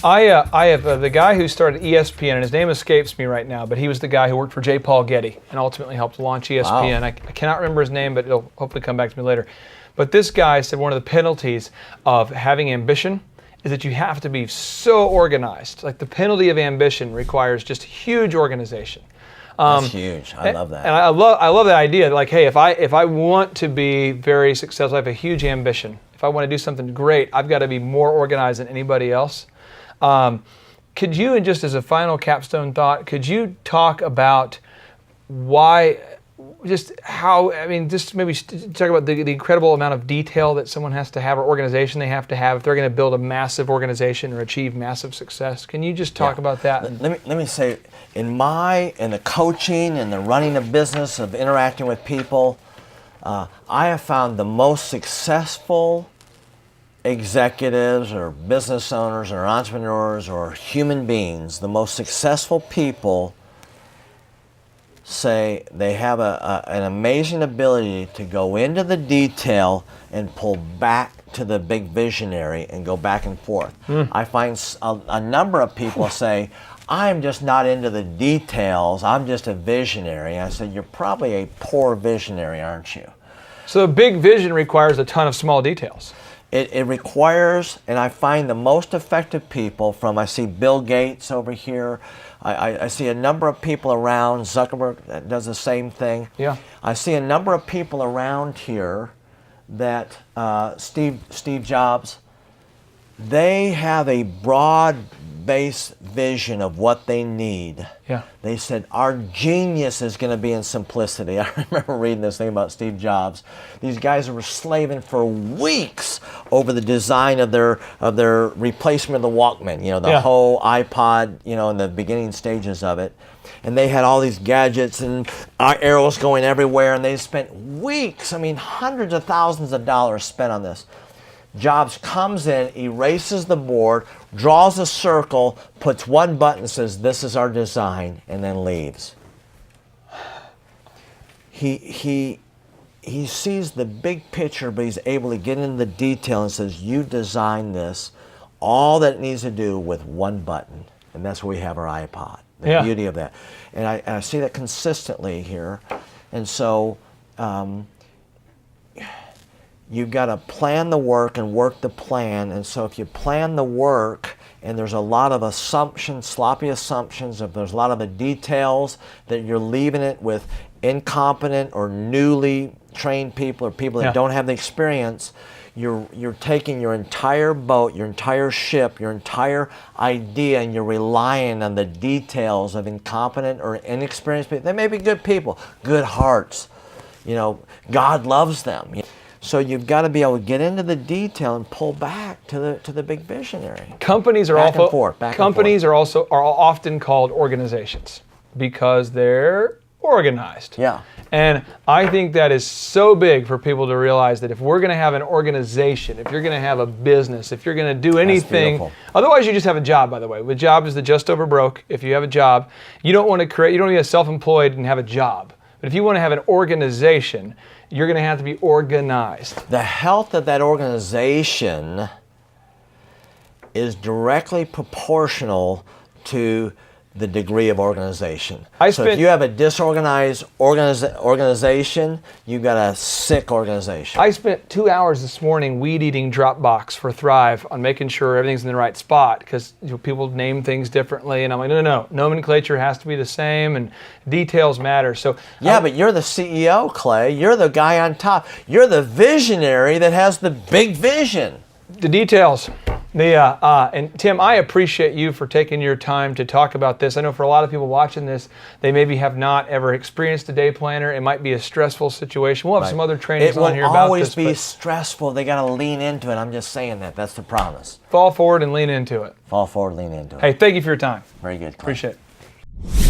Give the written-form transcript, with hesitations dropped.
I have the guy who started ESPN, and his name escapes me right now, but he was the guy who worked for J. Paul Getty and ultimately helped launch ESPN. Wow. I cannot remember his name, but it'll hopefully come back to me later. But this guy said one of the penalties of having ambition is that you have to be so organized. Like the penalty of ambition requires just huge organization. That's huge. I love that. And I love that idea. Like, hey, if I want to be very successful, I have a huge ambition. If I want to do something great, I've got to be more organized than anybody else. Could you, and just as a final capstone thought, could you talk about why, just how, I mean, just maybe talk about the incredible amount of detail that someone has to have or organization they have to have if they're going to build a massive organization or achieve massive success. Can you just talk about that? Let me say, in the coaching and the running a business of interacting with people, I have found the most successful executives or business owners or entrepreneurs or human beings, the most successful people say they have an amazing ability to go into the detail and pull back to the big visionary and go back and forth. I find a number of people say, I'm just not into the details, I'm just a visionary. I said, you're probably a poor visionary, aren't you? So a big vision requires a ton of small details. It requires, and I find the most effective people I see Bill Gates over here, I see a number of people around, Zuckerberg that does the same thing. Yeah. I see a number of people around here that, Steve Jobs, they have a broad-based vision of what they need. Yeah. They said, our genius is going to be in simplicity. I remember reading this thing about Steve Jobs. These guys were slaving for weeks over the design of their replacement of the Walkman, the whole iPod, in the beginning stages of it. And they had all these gadgets and arrows going everywhere, and they spent weeks, hundreds of thousands of dollars spent on this. Jobs comes in, erases the board, draws a circle, puts one button, says, this is our design, and then leaves. He sees the big picture, but he's able to get into the detail and says, you designed this, all that it needs to do with one button. And that's where we have our iPod, the beauty of that. And I see that consistently here. And so, you've got to plan the work and work the plan. And so if you plan the work and there's a lot of assumptions, sloppy assumptions, if there's a lot of the details that you're leaving it with incompetent or newly trained people or people that don't have the experience, you're taking your entire boat, your entire ship, your entire idea, and you're relying on the details of incompetent or inexperienced people. They may be good people, good hearts. God loves them. So you've got to be able to get into the detail and pull back to the big visionary. Companies are often called organizations because they're organized. Yeah. And I think that is so big for people to realize that if we're going to have an organization, if you're going to have a business, if you're going to do anything, otherwise you just have a job, by the way. The job is the just over broke. If you have a job, you don't want to be self-employed and have a job. But if you want to have an organization, you're going to have to be organized. The health of that organization is directly proportional to the degree of organization. So if you have a disorganized organization, you've got a sick organization. I spent 2 hours this morning weed-eating Dropbox for Thrive on making sure everything's in the right spot because people name things differently, and I'm like, no, nomenclature has to be the same, and details matter. So but you're the CEO, Clay. You're the guy on top. You're the visionary that has the big vision. The details. And Tim, I appreciate you for taking your time to talk about this. I know for a lot of people watching this, they maybe have not ever experienced a day planner. It might be a stressful situation. We'll have some other trainings on here about this. It will always be stressful. They got to lean into it. I'm just saying that. That's the promise. Fall forward and lean into it. Fall forward, lean into it. Hey, thank you for your time. Very good, Clay. Appreciate it.